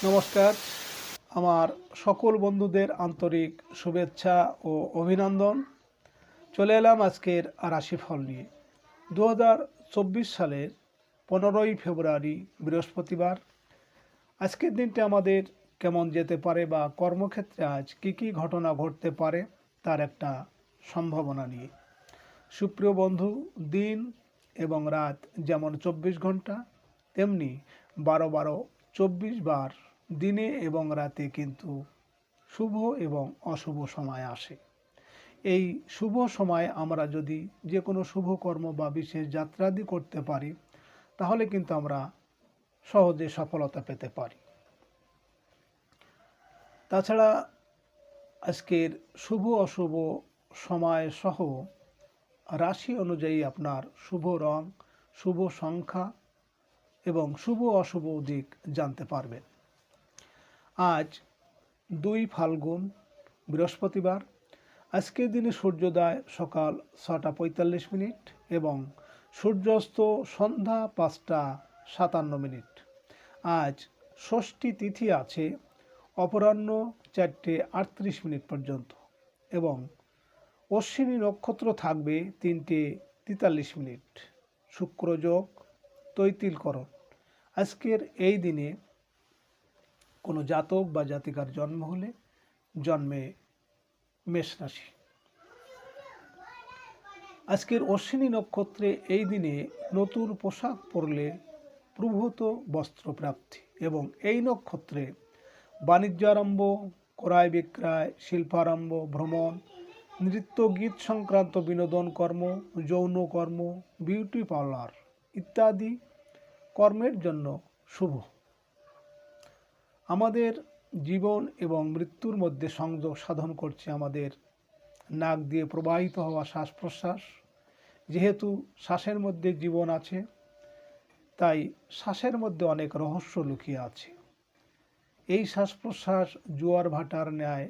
নমস্কার। আমার সকল বন্ধুদের আন্তরিক শুভেচ্ছা ও অভিনন্দন। চলে এলাম আজকের রাশিফল নিয়ে। 2024 সালের 15ই ফেব্রুয়ারি বৃহস্পতিবার। আজকের দিনটি আমাদের কেমন যেতে পারে বা কর্মক্ষেত্রে আজ কী ঘটনা ঘটতে পারে তার একটা সম্ভাবনা নিয়ে। সুপ্রিয় বন্ধু, দিন এবং রাত যেমন 24 ঘন্টা, তেমনি 12-24 বার দিনে এবং রাতে কিন্তু শুভ এবং অশুভ সময় আসে। এই শুভ সময়ে আমরা যদি যে কোনো শুভ কর্ম বা বিশেষ যাত্রাদি করতে পারি, তাহলে কিন্তু আমরা সহজে সফলতা পেতে পারি। তাছাড়া আজকের শুভ অশুভ সময় সহ রাশি অনুযায়ী আপনার শুভ রং, শুভ সংখ্যা এবং শুভ অশুভ দিক জানতে পারবেন। আজ 2 ফাল্গুন বৃহস্পতিবার। আজকের দিনে সূর্যোদয় সকাল 6টা 45 এবং সূর্যাস্ত সন্ধ্যা 5টা 57। আজ ষষ্ঠী তিথি আছে অপরাহ্ন 4টে 38 পর্যন্ত এবং অশ্বিনী নক্ষত্র থাকবে 3টে 43। শুক্রযোগ, তৈতিলকরণ। আজকের এই দিনে কোনো জাতক বা জাতিকার জন্ম হলে জন্মে মেষ রাশি। আজকের অশ্বিনী নক্ষত্রে এই দিনে নতুন পোশাক পরলে প্রভূত বস্ত্রপ্রাপ্তি এবং এই নক্ষত্রে বাণিজ্য আরম্ভ, ক্রয় বিক্রয়, শিল্পারম্ভ, ভ্রমণ, নৃত্য গীত সংক্রান্ত বিনোদন কর্ম, যৌন কর্ম, বিউটি পার্লার ইত্যাদি কর্মের জন্য শুভ। আমাদের জীবন এবং মৃত্যুর মধ্যে সংযোগ সাধন করছে আমাদের নাক দিয়ে প্রবাহিত হওয়া শ্বাস প্রশ্বাস। যেহেতু শ্বাসের মধ্যে জীবন আছে, তাই শ্বাসের মধ্যে অনেক রহস্য লুকিয়ে আছে। এই শ্বাস প্রশ্বাস জোয়ার ভাটার ন্যায়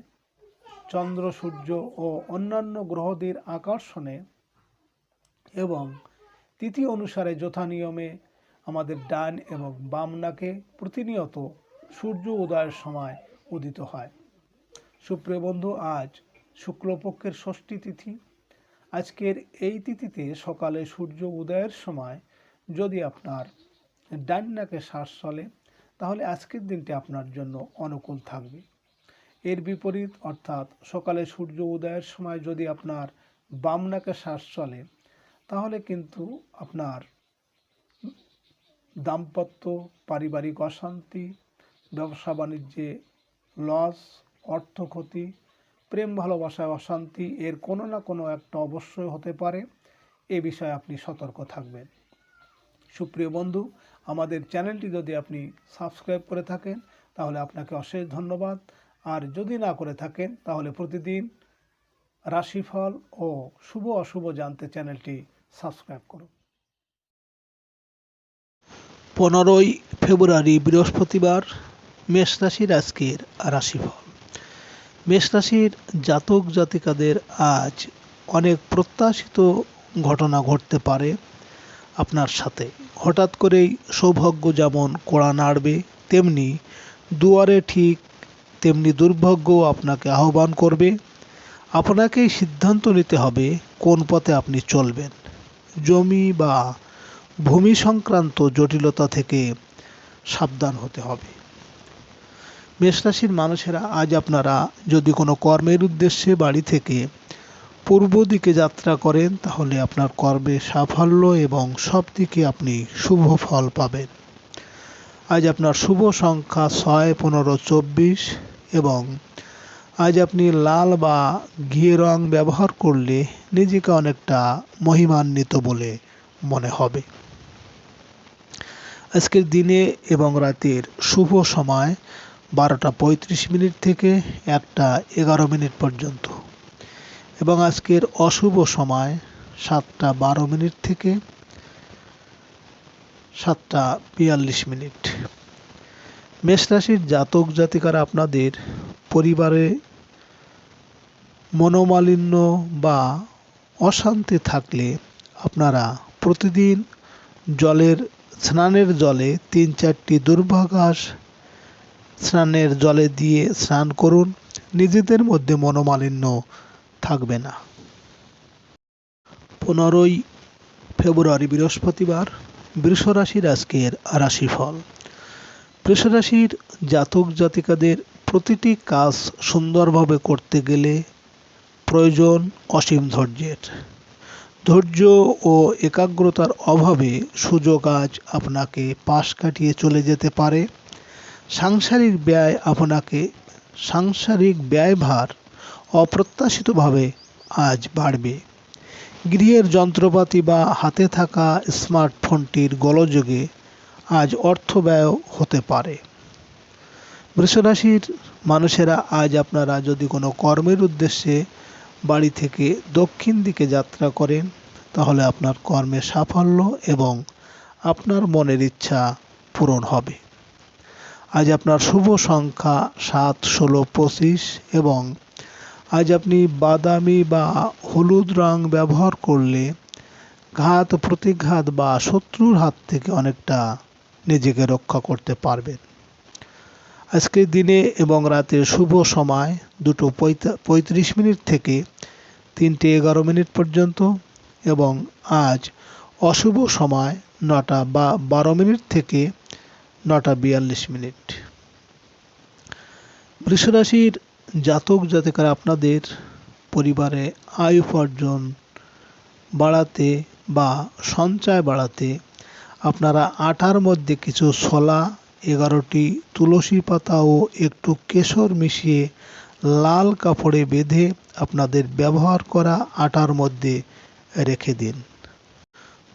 চন্দ্র, সূর্য ও অন্যান্য গ্রহদের আকর্ষণে এবং তিথি অনুসারে যথানিয়মে আমাদের ডান এবং বাম নাকে প্রতিনিয়ত সূর্য উদয়ের সময় উদিত হয়। সুপ্রিয় বন্ধু, আজ শুক্লপক্ষের ষষ্ঠী তিথি। আজকের এই তিথিতে সকালে সূর্য উদয়ের সময় যদি আপনার ডান নাকে শ্বাস চলে, তাহলে আজকের দিনটি আপনার জন্য অনুকূল থাকবে। এর বিপরীত অর্থাৎ সকালে সূর্য উদয়ের সময় যদি আপনার বাম নাকে শ্বাস চলে, তাহলে কিন্তু আপনার দাম্পত্য, পারিবারিক অশান্তি, ব্যবসা বাণিজ্যে লস, অর্থ ক্ষতি, প্রেম ভালোবাসায় অশান্তি এর কোনো না কোনো একটা অবশ্যই হতে পারে। এ বিষয়ে আপনি সতর্ক থাকবেন। সুপ্রিয় বন্ধু, আমাদের চ্যানেলটি যদি আপনি সাবস্ক্রাইব করে থাকেন তাহলে আপনাকে অশেষ ধন্যবাদ। আর যদি না করে থাকেন তাহলে প্রতিদিন রাশিফল ও শুভ অশুভ জানতে চ্যানেলটি সাবস্ক্রাইব করুন। 15ই ফেব্রুয়ারি বৃহস্পতিবার, মেষ রাশির আজকের রাশিফল। মেষ রাশির জাতক জাতিকাদের আজ অনেক প্রত্যাশিত ঘটনা ঘটতে পারে আপনার সাথে। হঠাৎ করেই সৌভাগ্য যেমন কড়া নাড়বে, তেমনি দুয়ারে ঠিক তেমনি দুর্ভাগ্যও আপনাকে আহ্বান করবে। আপনাকেই সিদ্ধান্ত নিতে হবে কোন পথে আপনি চলবেন। জমি বা ভূমি সংক্রান্ত জটিলতা থেকে সাবধান হতে হবে। মেষরাশির মানুষেরা আজ আপনারা যদি কোনো কর্মের উদ্দেশ্যে বাড়ি থেকে পূর্ব দিকে যাত্রা করেন, তাহলে আপনার কর্মে সাফল্য এবং সব দিকে আপনি শুভ ফল পাবেন। আজ আপনার শুভ সংখ্যা 6, 15, 24 এবং আজ আপনি লাল বা ঘি রং ব্যবহার করলে নিজেকে অনেকটা মহিমান্বিত বলে মনে হবে। আজকের দিনে এবং রাতের শুভ সময় 12টা 35 থেকে 1টা 11 পর্যন্ত এবং আজকের অশুভ সময় 7টা 12 থেকে 7টা 42। মেষ রাশির জাতক জাতিকারা আপনাদের পরিবারে মনোমালিন্য বা অশান্তি থাকলে আপনারা প্রতিদিন স্নানের জলে 3-4টি দুর্বা ঘাস স্নানের জলে দিয়ে স্নান করুন, নিজেদের মধ্যে মনোমালিন্য থাকবে না। 15ই ফেব্রুয়ারি বৃহস্পতিবার, বৃষ রাশির আজকের রাশিফল। বৃষ রাশির জাতক জাতিকাদের প্রতিটি কাজ সুন্দরভাবে করতে গেলে প্রয়োজন অসীম ধৈর্যের। ধৈর্য ও একাগ্রতার অভাবে সুযোগ আজ আপনাকে পাশ কাটিয়ে চলে যেতে পারে। সাংসারিক ব্যয়ভার অপ্রত্যাশিতভাবে আজ বাড়বে। গৃহের যন্ত্রপাতি বা হাতে থাকা স্মার্টফোনটির গোলযোগে আজ অর্থ ব্যয় হতে পারে। বৃষ রাশির মানুষেরা আজ আপনারা যদি কোনো কর্মের উদ্দেশ্যে বাড়ি থেকে দক্ষিণ দিকে যাত্রা করেন, তাহলে আপনার কর্মে সাফল্য এবং আপনার মনের ইচ্ছা পূরণ হবে। আজ আপনার শুভ সংখ্যা 7, 16, 25 এবং আজ আপনি বাদামি বা হলুদ রং ব্যবহার করলে ঘাত প্রতিঘাত বা শত্রুর হাত থেকে অনেকটা নিজেকে রক্ষা করতে পারবেন। আজকের দিনে এবং রাতের শুভ সময় 2:35 থেকে 3:11 পর্যন্ত এবং আজ অশুভ সময় 9:12 থেকে 9:42। বৃষ রাশির জাতক জাতিকারা আপনাদের পরিবারে আয় উপার্জন বাড়াতে বা সঞ্চয় বাড়াতে আপনারা আটার মধ্যে কিছু ছোলা, 11টি তুলসী পাতা ও একটু কেশর মিশিয়ে লাল কাপড়ে বেঁধে আপনাদের ব্যবহার করা আটার মধ্যে রেখে দিন।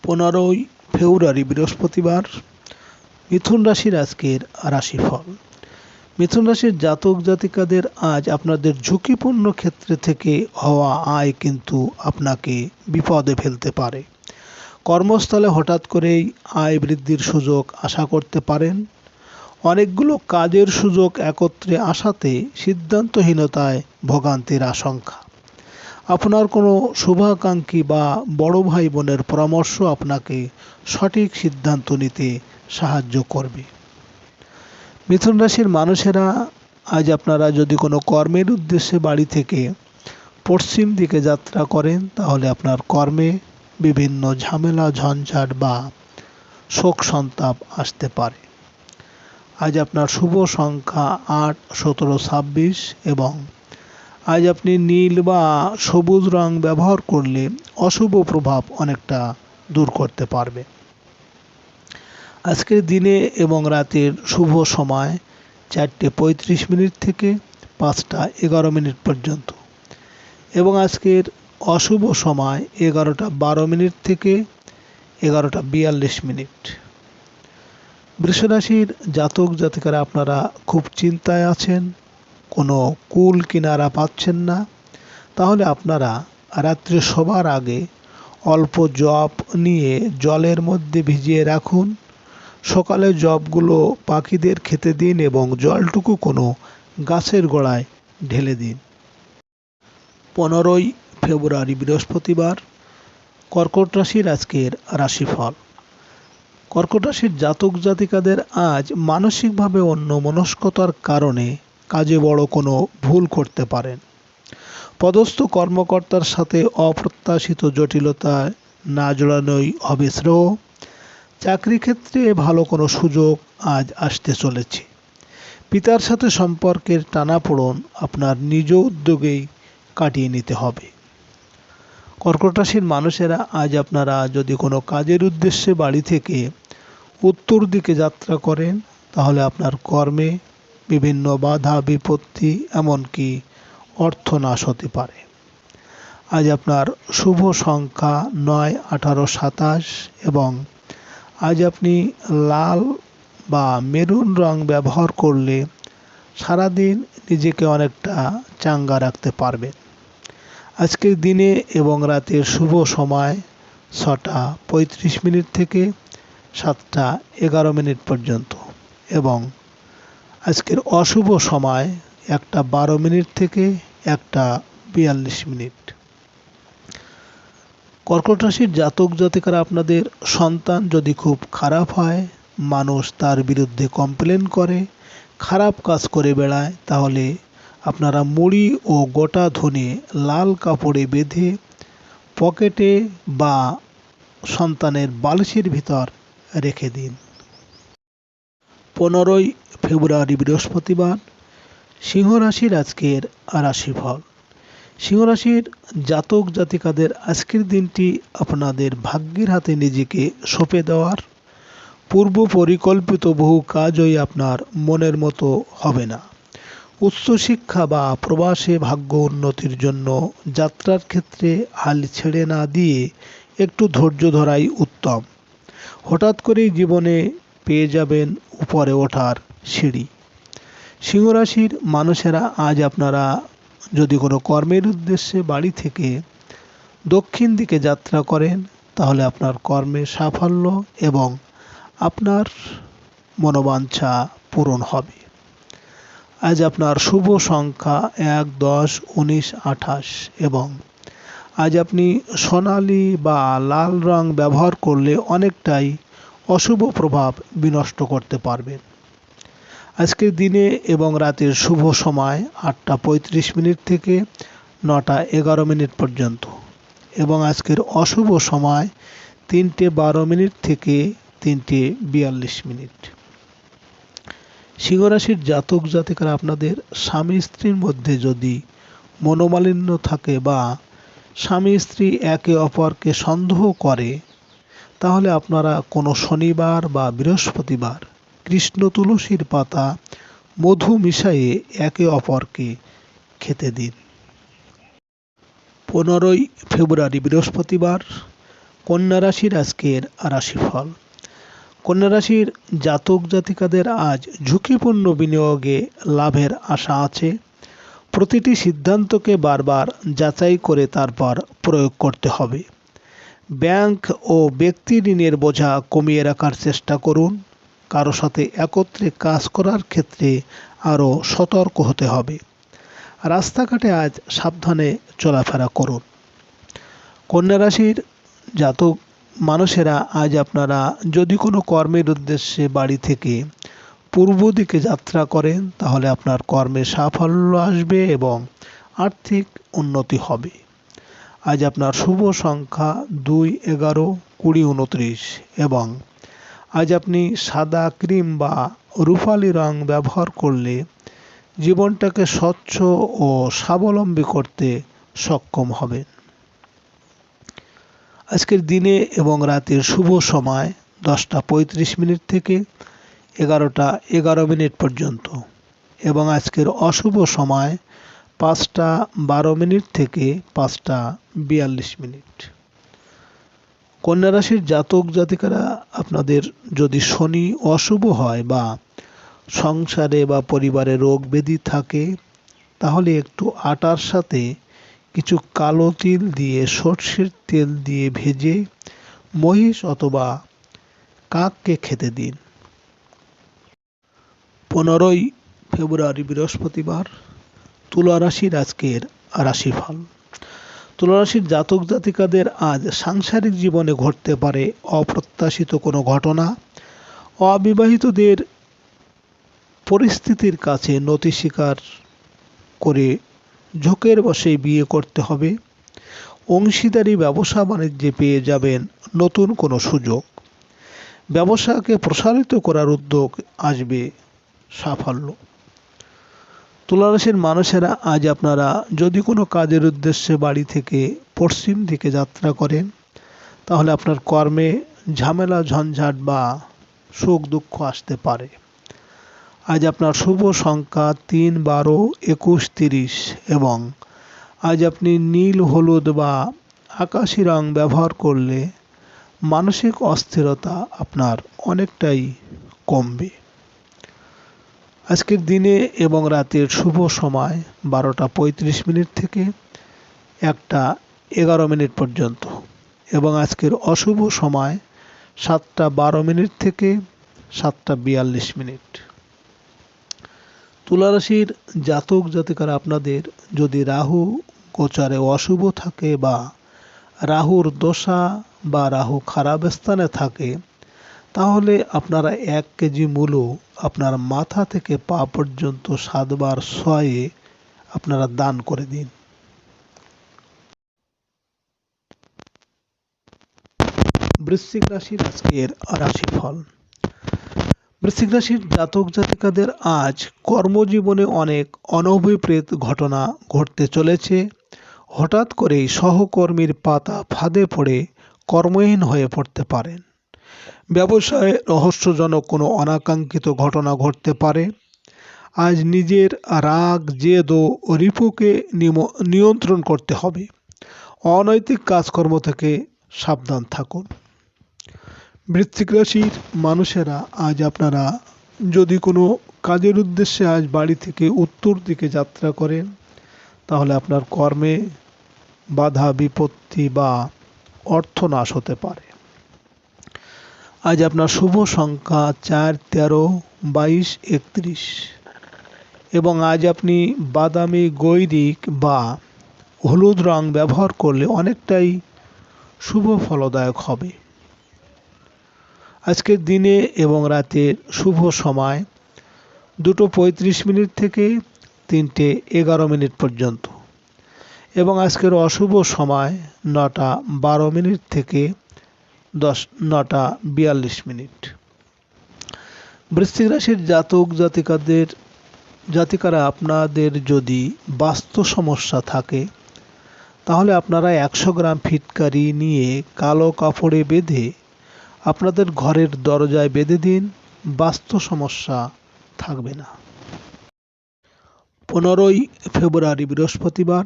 15ই ফেব্রুয়ারি বৃহস্পতিবার, মিথুন রাশির আজকের রাশিফল। মিথুন রাশির জাতক জাতিকাদের আজ আপনাদের ঝুঁকিপূর্ণ ক্ষেত্র থেকে হওয়া আয় কিন্তু আপনাকে বিপদে ফেলতে পারে। কর্মস্থলে হঠাৎ করেই আয় বৃদ্ধির সুযোগ আশা করতে পারেন। অনেকগুলো কাজের সুযোগ একত্রে আসাতে সিদ্ধান্তহীনতায় ভোগান্তির আশঙ্কা। আপনার কোনো শুভাকাঙ্ক্ষী বা বড় ভাই বোনের পরামর্শ আপনাকে সঠিক সিদ্ধান্ত নিতে সাহায্য করবে। মিথুন রাশির মানুষেরা আজ আপনারা যদি কোনো কর্মের উদ্দেশ্যে বাড়ি থেকে পশ্চিম দিকে যাত্রা করেন, তাহলে আপনার কর্মে বিভিন্ন ঝামেলা ঝঞ্ঝাট বা শোক সন্তাপ আসতে পারে। আজ আপনার শুভ সংখ্যা 8, 17, 26 এবং আজ আপনি নীল বা সবুজ রং ব্যবহার করলে অশুভ প্রভাব অনেকটা দূর করতে পারবে। আজকের দিনে এবং রাতের শুভ সময় 4:35 থেকে 5:11 পর্যন্ত এবং আজকের অশুভ সময় 11:12 থেকে 11:42। বৃষ রাশির জাতক জাতিকারা আপনারা খুব চিন্তায় আছেন, কোনো কুল কিনারা পাচ্ছেন না, তাহলে আপনারা রাত্রে শোবার আগে অল্প জব নিয়ে জলের মধ্যে ভিজিয়ে রাখুন। সকালে জবগুলো পাখিদের খেতে দিন এবং জলটুকু কোনো গাছের গোড়ায় ঢেলে দিন। 15ই ফেব্রুয়ারি বৃহস্পতিবার, কর্কট রাশির আজকের রাশিফল। কর্কট রাশির জাতক জাতিকাদের আজ মানসিকভাবে অন্যমনস্কতার কারণে কাজে বড় কোনো ভুল করতে পারেন। পদস্থ কর্মকর্তার সাথে অপ্রত্যাশিত জটিলতায় না জড়ানোই হবে শ্রেয়। চাকরি ক্ষেত্রে ভালো কোনো সুযোগ আজ আসতে চলেছে। পিতার সাথে সম্পর্কের টানাপোড়েন আপনার নিজ উদ্যোগেই কাটিয়ে নিতে হবে। কর্কট রাশির মানুষেরা আজ আপনারা যদি কোনো কাজের উদ্দেশ্যে বাড়ি থেকে উত্তর দিকে যাত্রা করেন, তাহলে আপনার কর্মে বিভিন্ন বাধা বিপত্তি এমনকি অর্থনাশ হতে পারে। আজ আপনার শুভ সংখ্যা 9, 18, 27 এবং আজ আপনি লাল বা মেরুন রং ব্যবহার করলে সারাদিন নিজেকে অনেকটা চাঙ্গা রাখতে পারবেন। আজকের দিনে এবং রাতের শুভ সময় 6:35 থেকে 7:11 পর্যন্ত এবং আজকের অশুভ সময় 1:12 থেকে 1:42। কর্কট রাশির জাতক জাতিকারা আপনাদের সন্তান যদি খুব খারাপ হয়, মানুষ তার বিরুদ্ধে কমপ্লেন করে, খারাপ কাজ করে বেড়ায়, তাহলে আপনারা মুড়ি ও গোটা ধনে লাল কাপড়ে বেঁধে পকেটে বা সন্তানের বালিশের ভিতর রেখে দিন। 15ই ফেব্রুয়ারি বৃহস্পতিবার, সিংহ রাশির আজকের রাশিফল। সিংহ রাশির জাতক জাতিকাদের আজকের দিনটি আপনাদের ভাগ্যের হাতে নিজেকে সঁপে দেওয়ার। পূর্ব পরিকল্পিত বহু কাজই আপনার মনের মতো হবে না। উচ্চশিক্ষা বা প্রবাসে ভাগ্য উন্নতির জন্য যাত্রার ক্ষেত্রে হাল ছেড়ে না দিয়ে একটু ধৈর্য ধরাই উত্তম। হঠাৎ করেই জীবনে পেয়ে যাবেন উপরে ওঠার সিঁড়ি। সিংহ রাশির মানুষেরা আজ আপনারা যদি কোনো কর্মের উদ্দেশ্যে বাড়ি থেকে দক্ষিণ দিকে যাত্রা করেন, তাহলে আপনার কর্মে সাফল্য এবং আপনার মনোবাঞ্ছা পূরণ হবে। আজ আপনার শুভ সংখ্যা 1, 10, 19, 28 এবং আজ আপনি সোনালী বা লাল রং ব্যবহার করলে অনেকটাই অশুভ প্রভাব বিনষ্ট করতে পারবেন। আজকের দিনে এবং রাতের শুভ সময় 8টা 35 থেকে 9টা 11 পর্যন্ত এবং আজকের অশুভ সময় 3টে 12 থেকে 3টে 42। সিংহ রাশির জাতক জাতিকারা আপনাদের স্বামী স্ত্রীর মধ্যে যদি মনোমালিন্য থাকে বা স্বামী স্ত্রী একে অপরকে সন্দেহ করে, তাহলে আপনারা কোনো শনিবার বা বৃহস্পতিবার কৃষ্ণ তুলসীর পাতা মধু মিশিয়ে একে অপরকে খেতে দিন। 15ই ফেব্রুয়ারি বৃহস্পতিবার, কন্যা রাশির আজকের রাশিফল। কন্যা রাশির জাতক জাতিকাদের আজ ঝুঁকিপূর্ণ বিনিয়োগে লাভের আশা আছে। প্রতিটি সিদ্ধান্তকে বারবার যাচাই করে তারপর প্রয়োগ করতে হবে। ব্যাংক ও ব্যক্তি ঋণের বোঝা কমিয়ে রাখার চেষ্টা করুন। কারো সাথে একত্রে কাজ করার ক্ষেত্রে আরও সতর্ক হতে হবে। রাস্তাঘাটে আজ সাবধানে চলাফেরা করুন। কন্যা রাশির জাতক মানুষেরা আজ আপনারা যদি কোনো কর্মের উদ্দেশ্যে বাড়ি থেকে পূর্ব দিকে যাত্রা করেন, তাহলে আপনার কর্মে সাফল্য আসবে এবং আর্থিক উন্নতি হবে। আজ আপনার শুভ সংখ্যা 2, 11, 20, 29 এবং আজ আপনি সাদা ক্রিম বা রূপালি রং ব্যবহার করলে জীবনটাকে স্বচ্ছ ও স্বাবলম্বী করতে সক্ষম হবেন। আজকের দিনে এবং রাতের শুভ সময় 10টা 35 থেকে 11টা 11 পর্যন্ত এবং আজকের অশুভ সময় 5টা 12 থেকে 5টা 42। কন্যা রাশির জাতক জাতিকারা আপনাদের যদি শনি অশুভ হয় বা সংসারে বা পরিবারে রোগ ব্যাধি থাকে, তাহলে একটু আটার সাথে কিছু কালো তিল দিয়ে সর্ষের তেল দিয়ে ভেজে মহিষ অথবা কাককে খেতে দিন। 15ই ফেব্রুয়ারি বৃহস্পতিবার, তুলা রাশির আজকের রাশিফল। তুলা রাশির জাতক জাতিকাদের আজ সাংসারিক জীবনে ঘটতে পারে অপ্রত্যাশিত কোনো ঘটনা। অবিবাহিতদের পরিস্থিতির কাছে নতি স্বীকার করে ঝোঁকের বশে বিয়ে করতে হবে। অংশীদারি ব্যবসা বাণিজ্যে পেয়ে যাবেন নতুন কোনো সুযোগ। ব্যবসাকে প্রসারিত করার উদ্যোগ আসবে সাফল্য। তুলা রাশির মানুষেরা আজ আপনারা যদি কোনো কাজের উদ্দেশ্যে বাড়ি থেকে পশ্চিম দিকে যাত্রা করেন, তাহলে আপনার কর্মে ঝামেলা ঝঞ্ঝাট বা সুখ দুঃখ আসতে পারে। আজ আপনার শুভ সংখ্যা 3, 12, 21, 30 এবং আজ আপনি নীল হলুদ বা আকাশি রং ব্যবহার করলে মানসিক অস্থিরতা আপনার অনেকটাই কমবে। আজকের দিনে এবং রাতের শুভ সময় 12টা 35 থেকে 1টা 11 পর্যন্ত এবং আজকের অশুভ সময় 7টা 12 থেকে 7টা 42। তুলা রাশির জাতক জাতিকারা আপনাদের যদি রাহু গোচরে অশুভ থাকে বা রাহুর দশা বা রাহু খারাপ স্থানে থাকে, তাহলে আপনারা 1 কেজি মূলো আপনার মাথা থেকে পা পর্যন্ত 7 বার শয়ে আপনারা দান করে দিন। বৃশ্চিক রাশির আজকের রাশিফল। বৃশ্চিক রাশির জাতক জাতিকাদের আজ কর্মজীবনে অনেক অনভিপ্রেত ঘটনা ঘটতে চলেছে। হঠাৎ করেই সহকর্মীর পাতা ফাঁদে পড়ে কর্মহীন হয়ে পড়তে পারেন। ব্যবসায় রহস্যজনক কোনো অনাকাঙ্ক্ষিত ঘটনা ঘটতে পারে। আজ নিজের রাগ জেদ ও রিপুকে নিয়ন্ত্রণ করতে হবে। অনৈতিক কাজকর্ম থেকে সাবধান থাকুন। বৃশ্চিক রাশির মানুষেরা আজ আপনারা যদি কোনো কাজের উদ্দেশ্যে আজ বাড়ি থেকে উত্তর দিকে যাত্রা করেন, তাহলে আপনার কর্মে বাধা বিপত্তি বা অর্থনাশ হতে পারে। আজ আপনার শুভ সংখ্যা 4, 13, 22, 31 এবং আজ আপনি বাদামি, গৈরিক বা হলুদ রং ব্যবহার করলে অনেকটাই শুভ ফলদায়ক হবে। আজকের দিনে এবং রাতের শুভ সময় 2:35 থেকে 3:11 পর্যন্ত এবং আজকের অশুভ সময় 9:12 থেকে 9:42। বৃশ্চিক রাশির জাতক জাতিকারা আপনাদের যদি বাস্তু সমস্যা থাকে, তাহলে আপনারা 100 গ্রাম ফিটকারি নিয়ে কালো কাপড়ে বেঁধে আপনাদের ঘরের দরজায় বেঁধে দিন, বাস্তু সমস্যা থাকবে না। 15 ফেব্রুয়ারি বৃহস্পতিবার,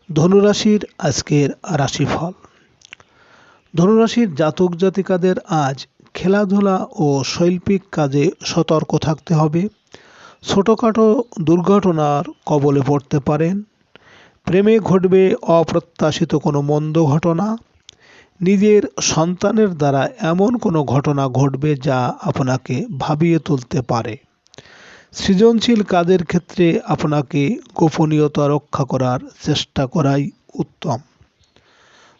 ধনুরাশির আজকের রাশিফল। ধনুরাশির জাতক জাতিকাদের আজ খেলাধুলা ও শৈল্পিক কাজে সতর্ক থাকতে হবে। ছোটোখাটো দুর্ঘটনার কবলে পড়তে পারেন। প্রেমে ঘটবে অপ্রত্যাশিত কোনো মন্দ ঘটনা। নিজের সন্তানের দ্বারা এমন কোনো ঘটনা ঘটবে যা আপনাকে ভাবিয়ে তুলতে পারে। সৃজনশীল কাজের ক্ষেত্রে আপনাকে গোপনীয়তা রক্ষা করার চেষ্টা করাই উত্তম।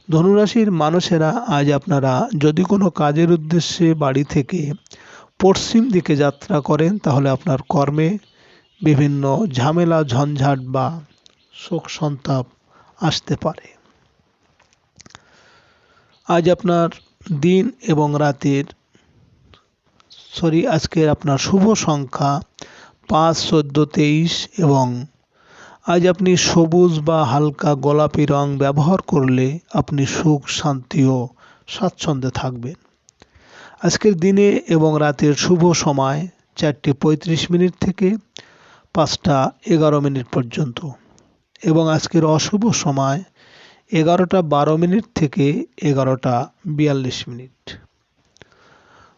ধনুরাশির মানুষেরা আজ আপনারা যদি কোনো কাজের উদ্দেশ্যে বাড়ি থেকে পশ্চিম দিকে যাত্রা করেন, তাহলে আপনার কর্মে বিভিন্ন ঝামেলা ঝঞ্ঝাট বা শোক সন্তাপ আসতে পারে। আজ আপনার দিন এবং রাতের আজকের আপনার শুভ সংখ্যা 5, 14, 23 এবং আজ আপনি সবুজ বা হালকা গোলাপি রং ব্যবহার করলে আপনি সুখ শান্তি ও স্বাচ্ছন্দ্যে থাকবেন। আজকের দিনে এবং রাতের শুভ সময় 4:35 থেকে 5:11 পর্যন্ত এবং আজকের অশুভ সময় 11:12 থেকে 11:42।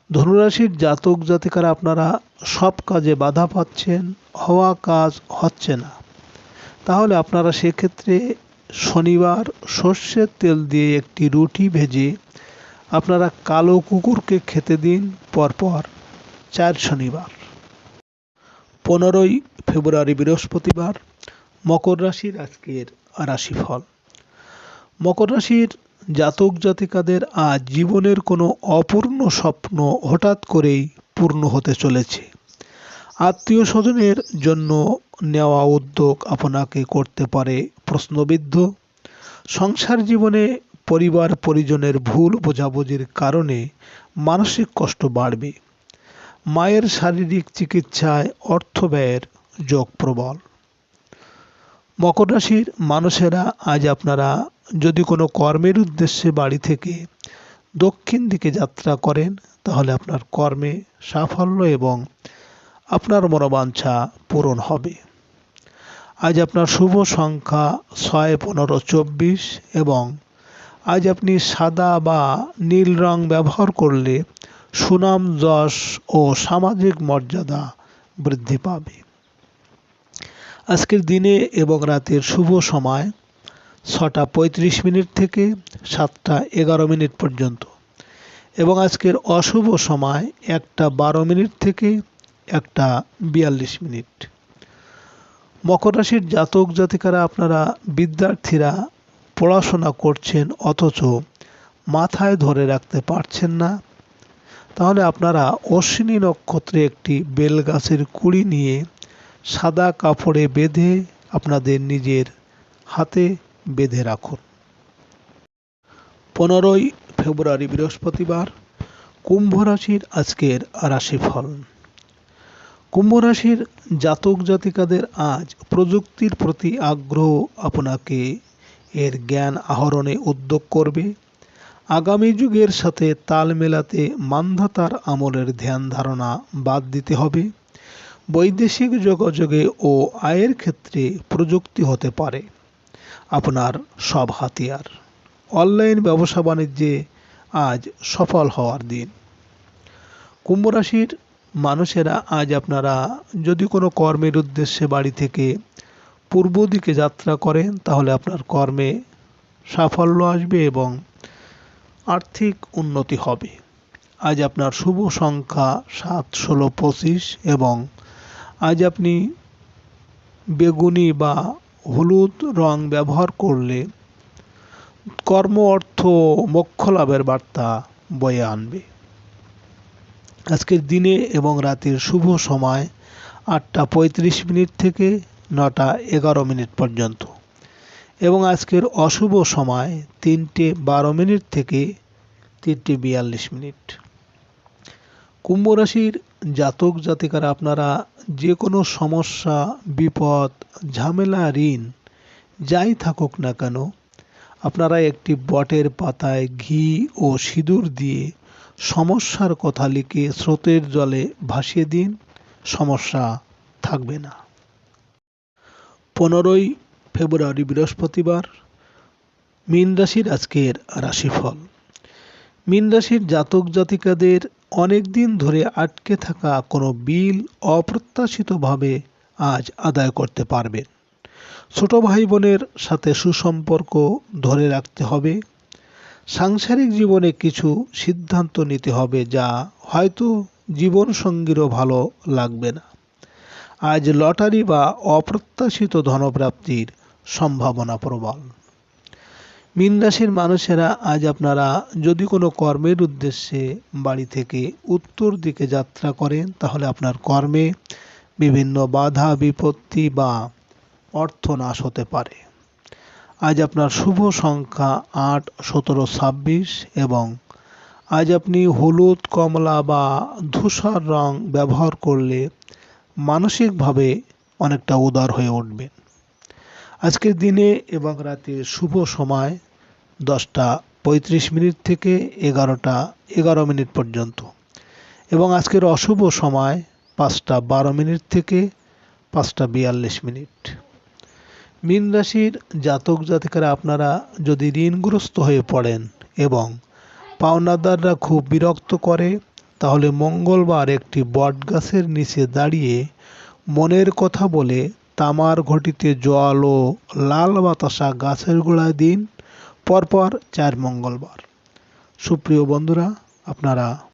ধনুরাশির জাতক জাতিকারা আপনারা সব কাজে বাধা পাচ্ছেন, হওয়া কাজ হচ্ছে না, তাহলে আপনারা সেক্ষেত্রে শনিবার সর্ষের তেল দিয়ে একটি রুটি ভেজে আপনারা কালো কুকুরকে খেতে দিন পরপর 4 শনিবার। 15 ফেব্রুয়ারি বৃহস্পতিবার, মকর রাশির আজকের রাশিফল। মকর রাশির জাতক জাতিকাদের আজ জীবনের কোনো অপূর্ণ স্বপ্ন হঠাৎ করেই পূর্ণ হতে চলেছে। আত্মীয় স্বজনের জন্য নেওয়া উদ্যোগ আপনাকে করতে পারে প্রশ্নবিদ্ধ। সংসার জীবনে পরিবার পরিজনের ভুল বোঝাবুঝির কারণে মানসিক কষ্ট বাড়বে। মায়ের শারীরিক চিকিৎসায় অর্থ ব্যয়ের যোগ প্রবল। মকর রাশির মানুষেরা আজ আপনারা যদি কোনো কর্মের উদ্দেশ্যে বাড়ি থেকে দক্ষিণ দিকে যাত্রা করেন, তাহলে আপনার কর্মে সাফল্য এবং আপনার মনোবাঞ্ছা পূরণ হবে। আজ আপনার শুভ সংখ্যা 6, 15, 24 এবং আজ আপনি সাদা বা নীল রং ব্যবহার করলে সুনাম, যশ ও সামাজিক মর্যাদা বৃদ্ধি পাবে। আজকের দিনে এবং রাতের শুভ সময় 6:35 থেকে 7:11 পর্যন্ত এবং আজকের অশুভ সময় 1:12 থেকে 1:42। মকর রাশির জাতক জাতিকারা আপনারা বিদ্যার্থীরা পড়াশোনা করছেন অথচ মাথায় ধরে রাখতে পারছেন না, তাহলে আপনারা অশ্বিনী নক্ষত্রে একটি বেলগাছের কুড়ি নিয়ে সাদা কাপড়ে বেঁধে আপনাদের নিজের হাতে বেঁধে রাখুন। 15ই ফেব্রুয়ারি বৃহস্পতিবার, কুম্ভ রাশির আজকের রাশিফল। কুম্ভ রাশির জাতক জাতিকাদের আজ প্রযুক্তির প্রতি আগ্রহ আপনাকে এর জ্ঞান আহরণে উদ্যোগ করবে। আগামী যুগের সাথে তাল মেলাতে মান্ধাতার আমলের ধ্যান ধারণা বাদ দিতে হবে। বৈদেশিক যোগাযোগে ও আয়ের ক্ষেত্রে প্রযুক্তি হতে পারে আপনার সব হাতিয়ার। অনলাইন ব্যবসা বাণিজ্যে আজ সফল হওয়ার দিন। কুম্ভ রাশির মানুষেরা আজ আপনারা যদি কোনো কর্মের উদ্দেশ্যে বাড়ি থেকে পূর্ব দিকে যাত্রা করেন তাহলে আপনার কর্মে সাফল্য আসবে এবং আর্থিক উন্নতি হবে। আজ আপনার শুভ সংখ্যা 7, 16, 25 এবং আজ আপনি বেগুনি বা হলুদ রং ব্যবহার করলে কর্ম, অর্থ, মোক্ষ লাভের বার্তা বয়ে আনবে। আজকের দিনে এবং রাতের শুভ সময় 8টা 35 মিনিট থেকে 9টা 11 মিনিট পর্যন্ত এবং আজকের অশুভ সময় 3টে 12 মিনিট থেকে 3টে 42 মিনিট। কুম্ভ রাশির জাতক জাতিকারা আপনারা যে কোনো সমস্যা, বিপদ, ঝামেলা, ঋণ যাই থাকুক না কেন আপনারা একটি বটের পাতায় ঘি ও সিঁদুর দিয়ে সমস্যার কথা লিখে স্রোতের জলে ভাসিয়ে দিন, সমস্যা থাকবে না। 15ই ফেব্রুয়ারি বৃহস্পতিবার, মীন রাশির আজকের রাশিফল। মীন রাশির জাতক জাতিকাদের অনেক দিন ধরে আটকে থাকা কোনো বিল অপ্রত্যাশিতভাবে আজ আদায় করতে পারবেন। ছোট ভাই বোনের সাথে সুসম্পর্ক ধরে রাখতে হবে। সাংসারিক জীবনে কিছু সিদ্ধান্ত নিতে হবে যা হয়তো জীবনসঙ্গীরও ভালো লাগবে না। আজ লটারি বা অপ্রত্যাশিত ধনপ্রাপ্তির সম্ভাবনা প্রবল। মীন রাশির মানুষেরা আজ আপনারা যদি কোনো কর্মের উদ্দেশ্যে বাড়ি থেকে উত্তর দিকে যাত্রা করেন তাহলে আপনার কর্মে বিভিন্ন বাধা বিপত্তি বা অর্থনাশ হতে পারে। আজ আপনার শুভ সংখ্যা 8, 17, 26 এবং আজ আপনি হলুদ, কমলা বা ধূসর রং ব্যবহার করলে মানসিকভাবে অনেকটা উদার হয়ে উঠবেন। আজকের দিনে এবং রাতে শুভ সময় 10টা 35 মিনিট থেকে 11টা 11 মিনিট পর্যন্ত এবং আজকের অশুভ সময় 5টা 12 মিনিট থেকে 5টা 42 মিনিট। মীন রাশির জাতক জাতিকারা আপনারা যদি ঋণগ্রস্ত হয়ে পড়েন এবং পাওনাদাররা খুব বিরক্ত করে তাহলে মঙ্গলবার একটি বটগাছের নিচে দাঁড়িয়ে মনের কথা বলে তামার ঘটিতে জল ও লাল বাতাসা গাছের গোড়ায় দিন, পরপর 4 মঙ্গলবার। সুপ্রিয় বন্ধুরা, আপনারা